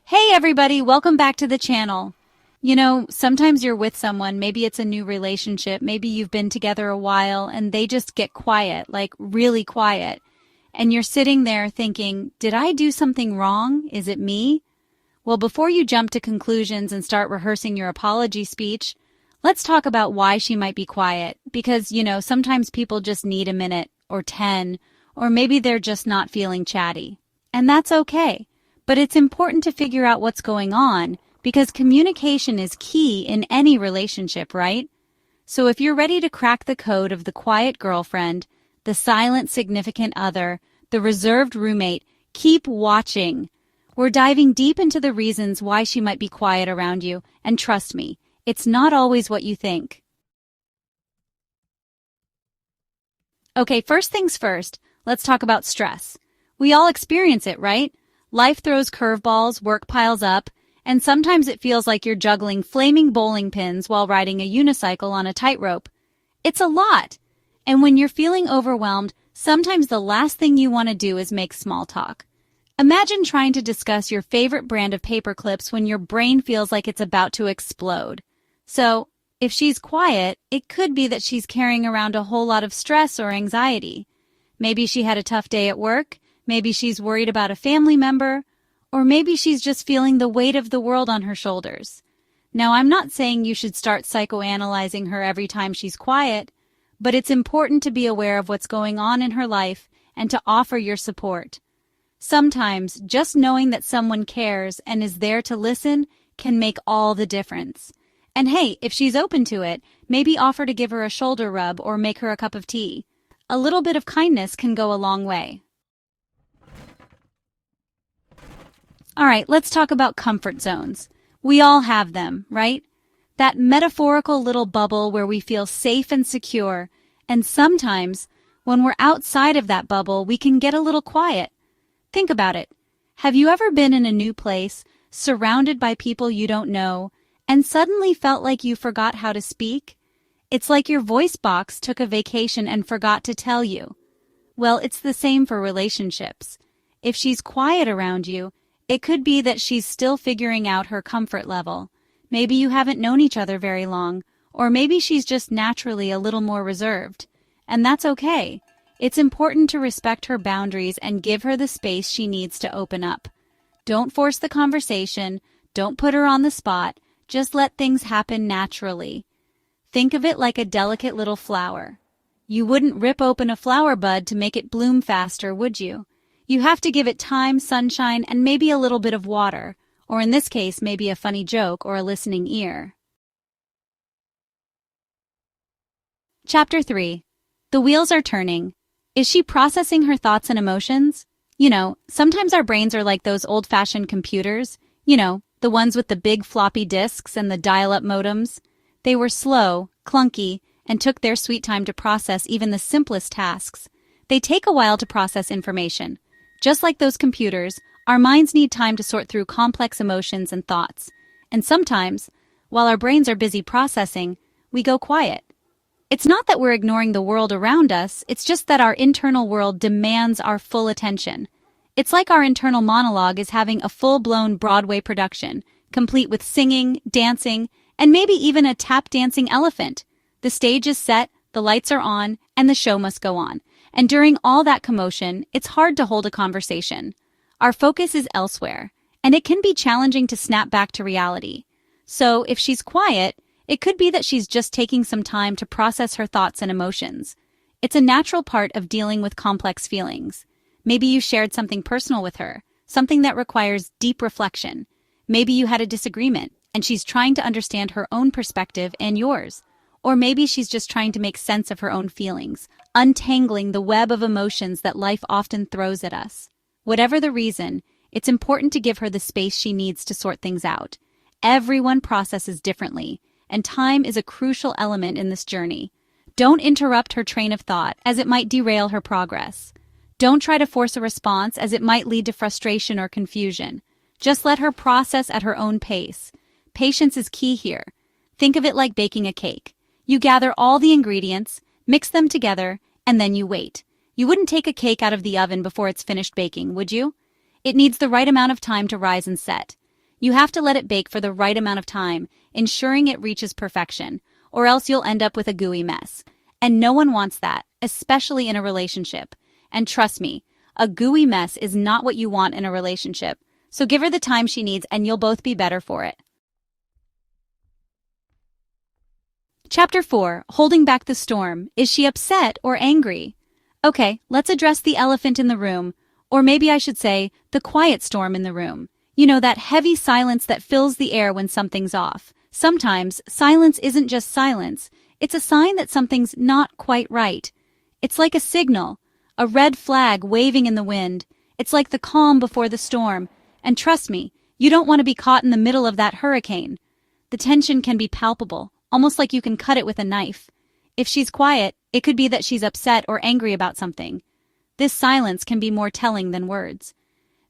Hey everybody, welcome back to the channel. Sometimes you're with someone, maybe it's a new relationship, maybe you've been together a while and they just get quiet, like really quiet. And you're sitting there thinking, did I do something wrong? Is it me? Well, before you jump to conclusions and start rehearsing your apology speech, let's talk about why she might be quiet. Because, sometimes people just need a minute or 10, or maybe they're just not feeling chatty. And that's okay. But it's important to figure out what's going on because communication is key in any relationship, right? So if you're ready to crack the code of the quiet girlfriend, the silent significant other, the reserved roommate, keep watching. We're diving deep into the reasons why she might be quiet around you, and trust me, it's not always what you think. Okay, first things first, let's talk about stress. We all experience it, right? Life throws curveballs, work piles up, and sometimes it feels like you're juggling flaming bowling pins while riding a unicycle on a tightrope. It's a lot. And when you're feeling overwhelmed, sometimes the last thing you want to do is make small talk. Imagine trying to discuss your favorite brand of paper clips when your brain feels like it's about to explode. So, if she's quiet, it could be that she's carrying around a whole lot of stress or anxiety. Maybe she had a tough day at work. Maybe she's worried about a family member, or maybe she's just feeling the weight of the world on her shoulders. Now, I'm not saying you should start psychoanalyzing her every time she's quiet, but it's important to be aware of what's going on in her life and to offer your support. Sometimes, just knowing that someone cares and is there to listen can make all the difference. And hey, if she's open to it, maybe offer to give her a shoulder rub or make her a cup of tea. A little bit of kindness can go a long way. All right, let's talk about comfort zones. We all have them, right? That metaphorical little bubble where we feel safe and secure. And sometimes, when we're outside of that bubble, we can get a little quiet. Think about it. Have you ever been in a new place, surrounded by people you don't know, and suddenly felt like you forgot how to speak? It's like your voice box took a vacation and forgot to tell you. Well, it's the same for relationships. If she's quiet around you, it could be that she's still figuring out her comfort level. Maybe you haven't known each other very long, or maybe she's just naturally a little more reserved. And that's okay. It's important to respect her boundaries and give her the space she needs to open up. Don't force the conversation. Don't put her on the spot. Just let things happen naturally. Think of it like a delicate little flower. You wouldn't rip open a flower bud to make it bloom faster, would you? You have to give it time, sunshine, and maybe a little bit of water, or in this case, maybe a funny joke or a listening ear. Chapter 3. The wheels are turning. Is she processing her thoughts and emotions? Sometimes our brains are like those old-fashioned computers. The ones with the big floppy disks and the dial-up modems. They were slow, clunky, and took their sweet time to process even the simplest tasks. They take a while to process information. Just like those computers, our minds need time to sort through complex emotions and thoughts. And sometimes, while our brains are busy processing, we go quiet. It's not that we're ignoring the world around us, it's just that our internal world demands our full attention. It's like our internal monologue is having a full-blown Broadway production, complete with singing, dancing, and maybe even a tap-dancing elephant. The stage is set, the lights are on, and the show must go on. And during all that commotion, it's hard to hold a conversation. Our focus is elsewhere, and it can be challenging to snap back to reality. So, if she's quiet, it could be that she's just taking some time to process her thoughts and emotions. It's a natural part of dealing with complex feelings. Maybe you shared something personal with her, something that requires deep reflection. Maybe you had a disagreement, and she's trying to understand her own perspective and yours. Or maybe she's just trying to make sense of her own feelings, untangling the web of emotions that life often throws at us. Whatever the reason, it's important to give her the space she needs to sort things out. Everyone processes differently, and time is a crucial element in this journey. Don't interrupt her train of thought, as it might derail her progress. Don't try to force a response, as it might lead to frustration or confusion. Just let her process at her own pace. Patience is key here. Think of it like baking a cake. You gather all the ingredients, mix them together, and then you wait. You wouldn't take a cake out of the oven before it's finished baking, would you? It needs the right amount of time to rise and set. You have to let it bake for the right amount of time, ensuring it reaches perfection, or else you'll end up with a gooey mess. And no one wants that, especially in a relationship. And trust me, a gooey mess is not what you want in a relationship. So give her the time she needs and you'll both be better for it. Chapter 4. Holding back the storm. Is she upset or angry? Okay, let's address the elephant in the room, or maybe I should say, the quiet storm in the room. You know, that heavy silence that fills the air when something's off. Sometimes, silence isn't just silence. It's a sign that something's not quite right. It's like a signal, a red flag waving in the wind. It's like the calm before the storm. And trust me, you don't want to be caught in the middle of that hurricane. The tension can be palpable, almost like you can cut it with a knife. If she's quiet, it could be that she's upset or angry about something. This silence can be more telling than words.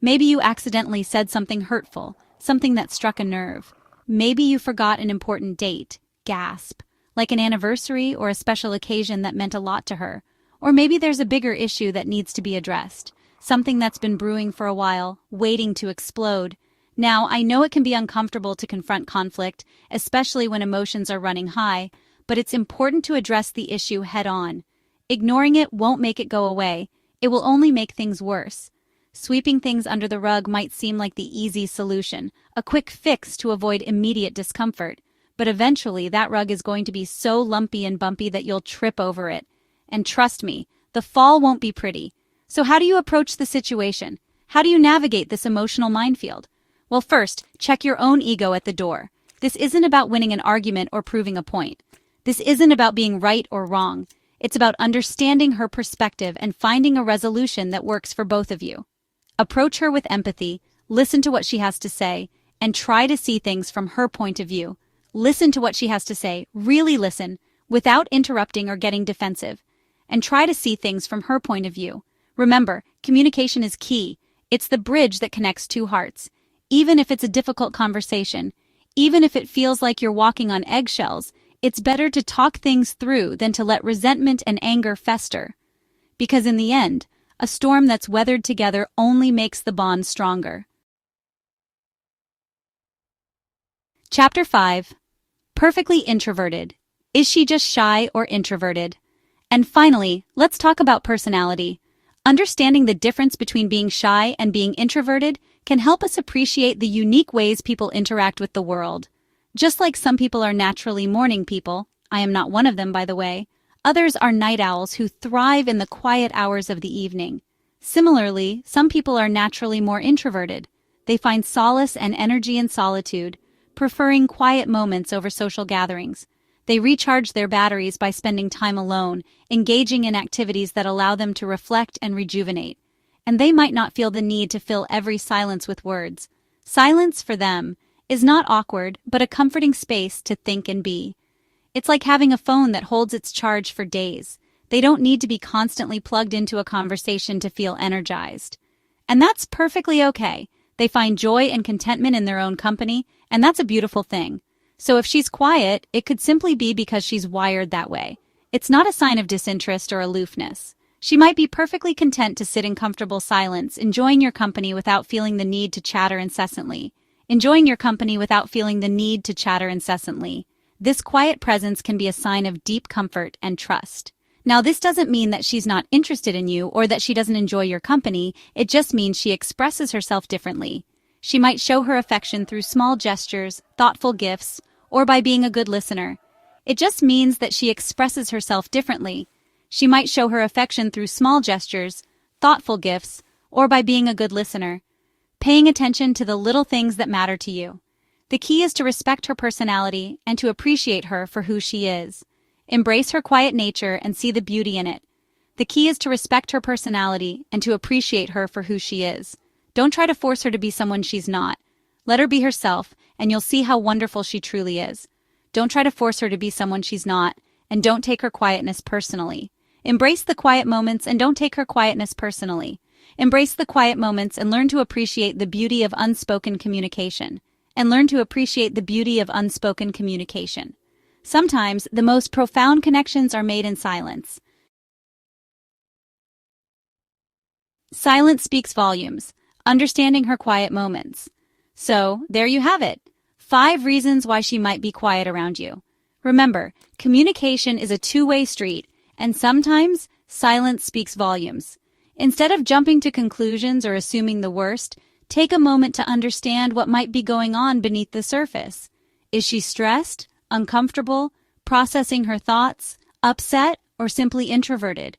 Maybe you accidentally said something hurtful, something that struck a nerve. Maybe you forgot an important date, gasp, like an anniversary or a special occasion that meant a lot to her. Or maybe there's a bigger issue that needs to be addressed, something that's been brewing for a while, waiting to explode. Now, I know it can be uncomfortable to confront conflict, especially when emotions are running high, but it's important to address the issue head-on. Ignoring it won't make it go away. It will only make things worse. Sweeping things under the rug might seem like the easy solution, a quick fix to avoid immediate discomfort, but eventually that rug is going to be so lumpy and bumpy that you'll trip over it. And trust me, the fall won't be pretty. So how do you approach the situation? How do you navigate this emotional minefield? Well, first, check your own ego at the door. This isn't about winning an argument or proving a point. This isn't about being right or wrong. It's about understanding her perspective and finding a resolution that works for both of you. Approach her with empathy, listen to what she has to say, and try to see things from her point of view. Listen to what she has to say, really listen, without interrupting or getting defensive. And try to see things from her point of view. Remember, communication is key. It's the bridge that connects two hearts. Even if it's a difficult conversation, even if it feels like you're walking on eggshells, it's better to talk things through than to let resentment and anger fester. Because in the end, a storm that's weathered together only makes the bond stronger. Chapter 5. Perfectly introverted. Is she just shy or introverted? And finally, let's talk about personality. Understanding the difference between being shy and being introverted can help us appreciate the unique ways people interact with the world. Just like some people are naturally morning people, I am not one of them, by the way, others are night owls who thrive in the quiet hours of the evening. Similarly, some people are naturally more introverted. They find solace and energy in solitude, preferring quiet moments over social gatherings. They recharge their batteries by spending time alone, engaging in activities that allow them to reflect and rejuvenate. And they might not feel the need to fill every silence with words. Silence, for them, is not awkward, but a comforting space to think and be. It's like having a phone that holds its charge for days. They don't need to be constantly plugged into a conversation to feel energized. And that's perfectly okay. They find joy and contentment in their own company, and that's a beautiful thing. So if she's quiet, it could simply be because she's wired that way. It's not a sign of disinterest or aloofness. She might be perfectly content to sit in comfortable silence, enjoying your company without feeling the need to chatter incessantly. Enjoying your company without feeling the need to chatter incessantly. This quiet presence can be a sign of deep comfort and trust. Now, this doesn't mean that she's not interested in you or that she doesn't enjoy your company. It just means she expresses herself differently. She might show her affection through small gestures, thoughtful gifts, or by being a good listener. It just means that she expresses herself differently. She might show her affection through small gestures, thoughtful gifts, or by being a good listener. Paying attention to the little things that matter to you. The key is to respect her personality and to appreciate her for who she is. Embrace her quiet nature and see the beauty in it. The key is to respect her personality and to appreciate her for who she is. Don't try to force her to be someone she's not. Let her be herself, and you'll see how wonderful she truly is. Don't try to force her to be someone she's not, and don't take her quietness personally. Embrace the quiet moments and don't take her quietness personally. Embrace the quiet moments and learn to appreciate the beauty of unspoken communication. Sometimes, the most profound connections are made in silence. Silence speaks volumes. Understanding her quiet moments. So, there you have it. 5 reasons why she might be quiet around you. Remember, communication is a two-way street, and sometimes silence speaks volumes. Instead of jumping to conclusions or assuming the worst, take a moment to understand what might be going on beneath the surface. Is she stressed, uncomfortable, processing her thoughts, upset, or simply introverted?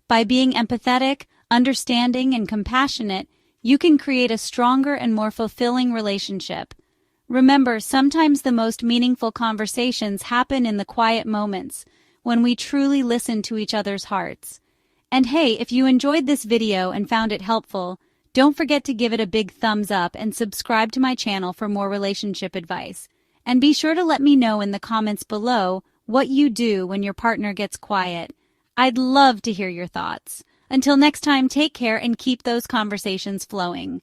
By being empathetic, understanding, and compassionate, you can create a stronger and more fulfilling relationship. Remember, sometimes the most meaningful conversations happen in the quiet moments, when we truly listen to each other's hearts. And hey, if you enjoyed this video and found it helpful, don't forget to give it a big thumbs up and subscribe to my channel for more relationship advice. And be sure to let me know in the comments below what you do when your partner gets quiet. I'd love to hear your thoughts. Until next time, take care and keep those conversations flowing.